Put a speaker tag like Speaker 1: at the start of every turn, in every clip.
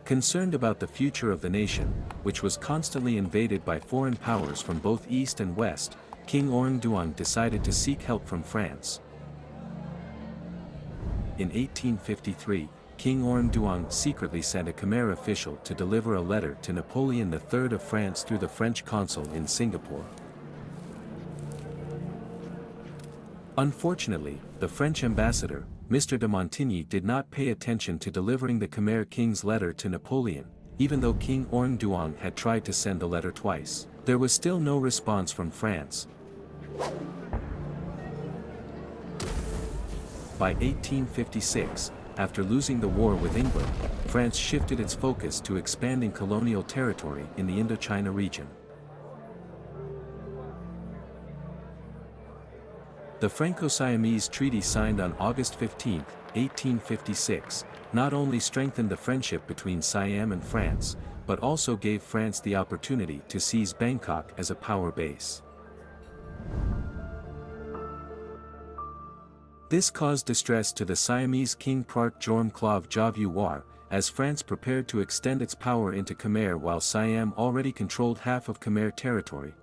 Speaker 1: Concerned about the future of the nation, which was constantly invaded by foreign powers from both east and west, King Orang Duong decided to seek help from France. In 1853, King Orang Duong secretly sent a Khmer official to deliver a letter to Napoleon III of France through the French consul in Singapore. Unfortunately, the French ambassador, Mr. de Montigny, did not pay attention to delivering the Khmer king's letter to Napoleon, even though King Orang Duong had tried to send the letter twice. There was still no response from France. By 1856, after losing the war with England, France shifted its focus to expanding colonial territory in the Indochina region. The Franco-Siamese Treaty signed on August 15, 1856, not only strengthened the friendship between Siam and France, but also gave France the opportunity to seize Bangkok as a power base. This caused distress to the Siamese king Prat Jorm Klav Javu War, as France prepared to extend its power into Khmer while Siam already controlled half of Khmer territory.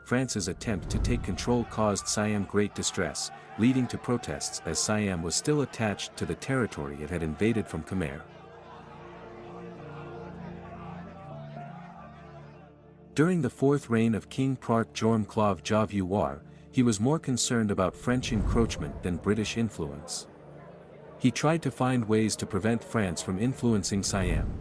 Speaker 1: France's attempt to take control caused Siam great distress, leading to protests as Siam was still attached to the territory it had invaded from Khmer. During the fourth reign of King Prat Jorm Klav Javu War, he was more concerned about French encroachment than British influence. He tried to find ways to prevent France from influencing Siam.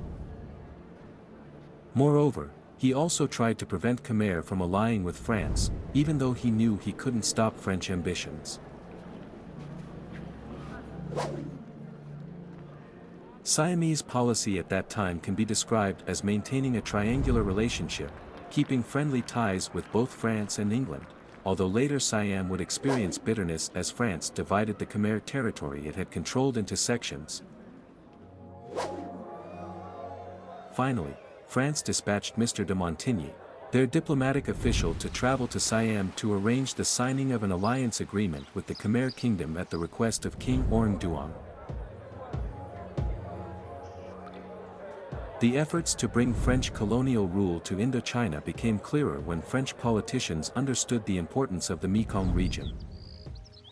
Speaker 1: Moreover, he also tried to prevent Khmer from allying with France, even though he knew he couldn't stop French ambitions. Siamese policy at that time can be described as maintaining a triangular relationship, keeping friendly ties with both France and England, although later Siam would experience bitterness as France divided the Khmer territory it had controlled into sections. Finally, France dispatched Mr. de Montigny, their diplomatic official, to travel to Siam to arrange the signing of an alliance agreement with the Khmer kingdom at the request of King Orang Duong. The efforts to bring French colonial rule to Indochina became clearer when French politicians understood the importance of the Mekong region.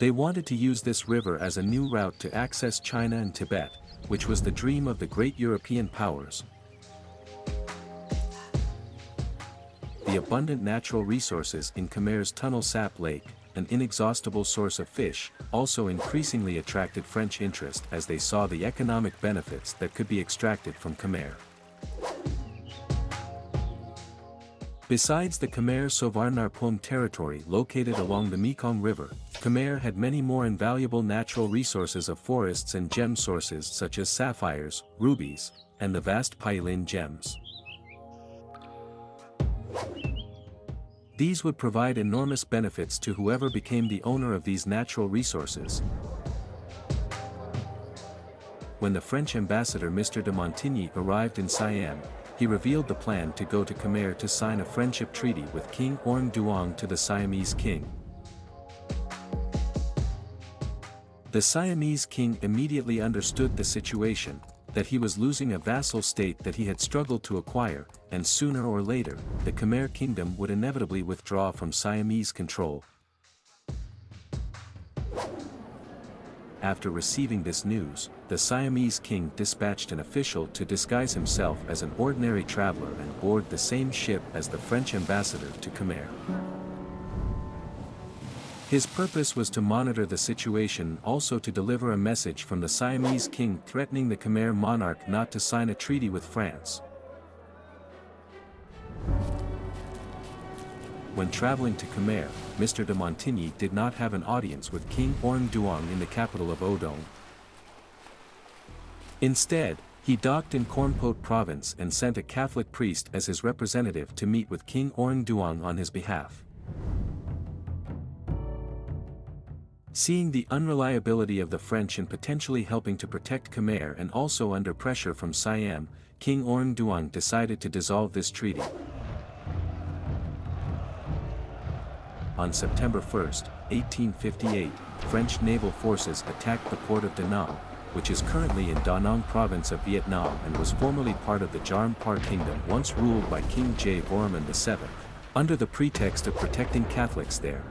Speaker 1: They wanted to use this river as a new route to access China and Tibet, which was the dream of the great European powers. The abundant natural resources in Khmer's Tunnel Sap Lake, an inexhaustible source of fish, also increasingly attracted French interest as they saw the economic benefits that could be extracted from Khmer. Besides the Khmer Sovarnarpum territory located along the Mekong River, Khmer had many more invaluable natural resources of forests and gem sources such as sapphires, rubies, and the vast Pailin gems. These would provide enormous benefits to whoever became the owner of these natural resources. When the French ambassador Mr. de Montigny arrived in Siam, he revealed the plan to go to Khmer to sign a friendship treaty with King Orang Duong to the Siamese king. The Siamese king immediately understood the situation, that he was losing a vassal state that he had struggled to acquire, and sooner or later, the Khmer kingdom would inevitably withdraw from Siamese control. After receiving this news, the Siamese king dispatched an official to disguise himself as an ordinary traveler and board the same ship as the French ambassador to Khmer. His purpose was to monitor the situation, also to deliver a message from the Siamese king threatening the Khmer monarch not to sign a treaty with France. When traveling to Khmer, Mr. de Montigny did not have an audience with King Orang Duong in the capital of Odong. Instead, he docked in Kormpot province and sent a Catholic priest as his representative to meet with King Orang Duong on his behalf. Seeing the unreliability of the French in potentially helping to protect Khmer and also under pressure from Siam, King Orang Duong decided to dissolve this treaty. On September 1, 1858, French naval forces attacked the port of Da Nang, which is currently in Da Nang province of Vietnam and was formerly part of the Jarm Par kingdom once ruled by King Jayavarman VII, under the pretext of protecting Catholics there.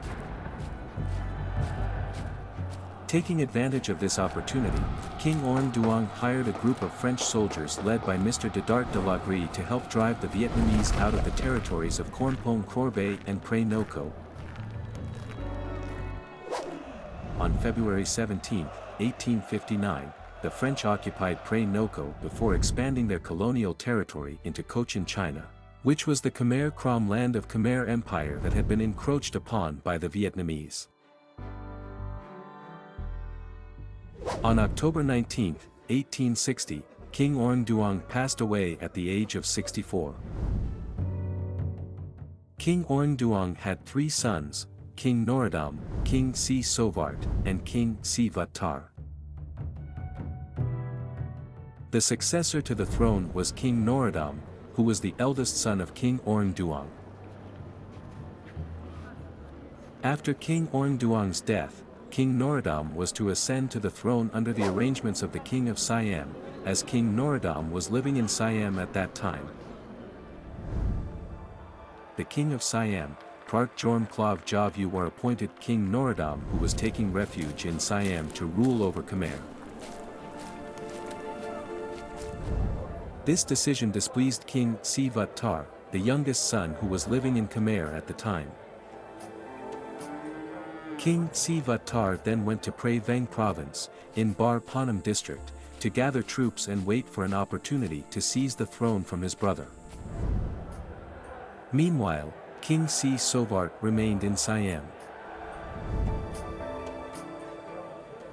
Speaker 1: Taking advantage of this opportunity, King Orang Duong hired a group of French soldiers led by Mr. Dedart de Lagri to help drive the Vietnamese out of the territories of Kornpong Korbe and Pre Noko. On February 17, 1859, the French occupied Pre Noko before expanding their colonial territory into Cochin-china, which was the Khmer Krom land of Khmer Empire that had been encroached upon by the Vietnamese. On October 19, 1860, King Orang Duong passed away at the age of 64. King Orang Duong had 3 sons, King Norodom, King Si Sovart, and King Si Vattar. The successor to the throne was King Norodom, who was the eldest son of King Orang Duong. After King Orang Duong's death, King Norodom was to ascend to the throne under the arrangements of the King of Siam, as King Norodom was living in Siam at that time. The King of Siam, Park Jorm Klav Javu, were appointed King Norodom, who was taking refuge in Siam to rule over Khmer. This decision displeased King Si Vattar, the youngest son who was living in Khmer at the time. King Si Vattar then went to Pre Vang province, in Bar Panam district, to gather troops and wait for an opportunity to seize the throne from his brother. Meanwhile, King Si Sovart remained in Siam.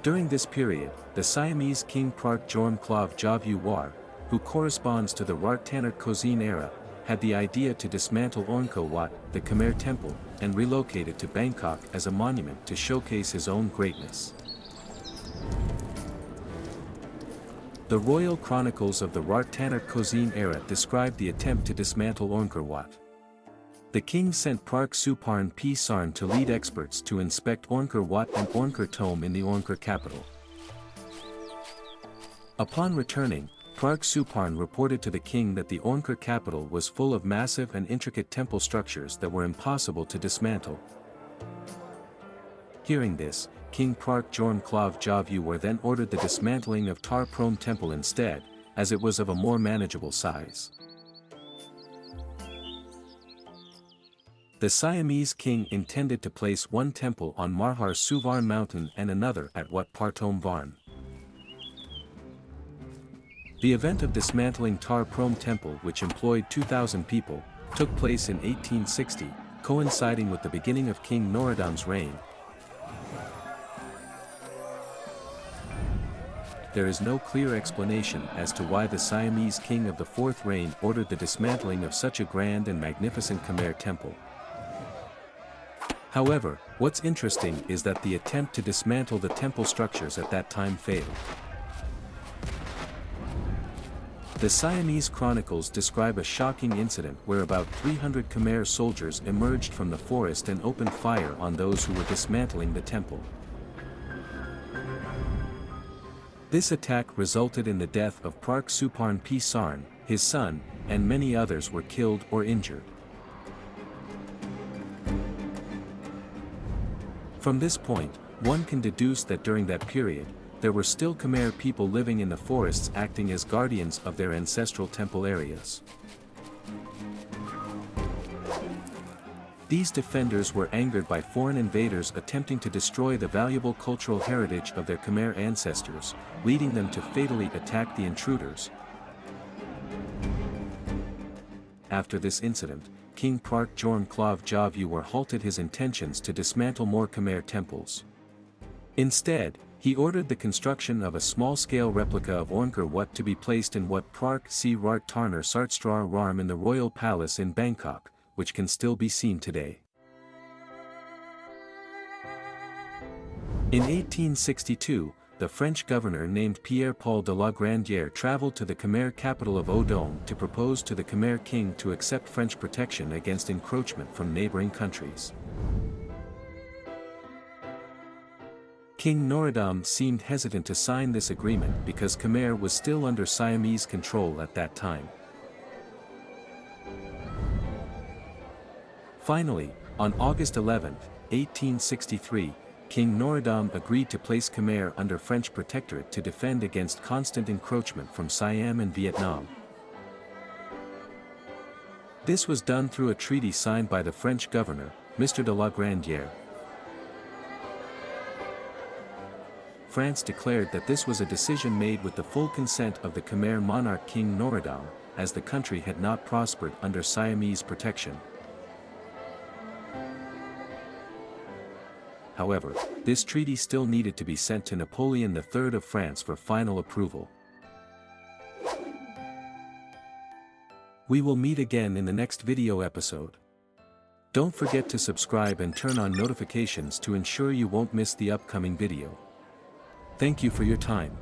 Speaker 1: During this period, the Siamese King Park Jorm Klav Javu War, who corresponds to the Rart Tanart Kozine era, had the idea to dismantle Angkor Wat, the Khmer temple, and relocate it to Bangkok as a monument to showcase his own greatness. The royal chronicles of the Rart Tanart Kozine era describe the attempt to dismantle Angkor Wat. The king sent Park Suparn P. Sarn to lead experts to inspect Angkor Wat and Angkor Thom in the Angkor capital. Upon returning, Park Suparn reported to the king that the Angkor capital was full of massive and intricate temple structures that were impossible to dismantle. Hearing this, King Park Jorm Klav Javu then ordered the dismantling of Tar Prom temple instead, as it was of a more manageable size. The Siamese king intended to place one temple on Marhar Suvarn mountain and another at Wat Partom Varn. The event of dismantling Tar Prom temple, which employed 2,000 people, took place in 1860, coinciding with the beginning of King Noroddom's reign. There is no clear explanation as to why the Siamese king of the Fourth Reign ordered the dismantling of such a grand and magnificent Khmer temple. However, what's interesting is that the attempt to dismantle the temple structures at that time failed. The Siamese chronicles describe a shocking incident where about 300 Khmer soldiers emerged from the forest and opened fire on those who were dismantling the temple. This attack resulted in the death of Park Suparn P. Sarn, his son, and many others were killed or injured. From this point, one can deduce that during that period, there were still Khmer people living in the forests acting as guardians of their ancestral temple areas. These defenders were angered by foreign invaders attempting to destroy the valuable cultural heritage of their Khmer ancestors, leading them to fatally attack the intruders. After this incident, King Park Jorm Klav Javu halted his intentions to dismantle more Khmer temples. Instead, he ordered the construction of a small-scale replica of Angkor Wat to be placed in Wat Park Si Rart Tarnar Sartstrar Rarm in the Royal Palace in Bangkok, which can still be seen today. In 1862, the French governor named Pierre-Paul de la Grandière traveled to the Khmer capital of Odom to propose to the Khmer king to accept French protection against encroachment from neighboring countries. King Norodom seemed hesitant to sign this agreement because Khmer was still under Siamese control at that time. Finally, on August 11, 1863, King Norodom agreed to place Khmer under French protectorate to defend against constant encroachment from Siam and Vietnam. This was done through a treaty signed by the French governor, Mr. de la Grandière. France declared that this was a decision made with the full consent of the Khmer monarch King Norodom, as the country had not prospered under Siamese protection. However, this treaty still needed to be sent to Napoleon III of France for final approval. We will meet again in the next video episode. Don't forget to subscribe and turn on notifications to ensure you won't miss the upcoming video. Thank you for your time.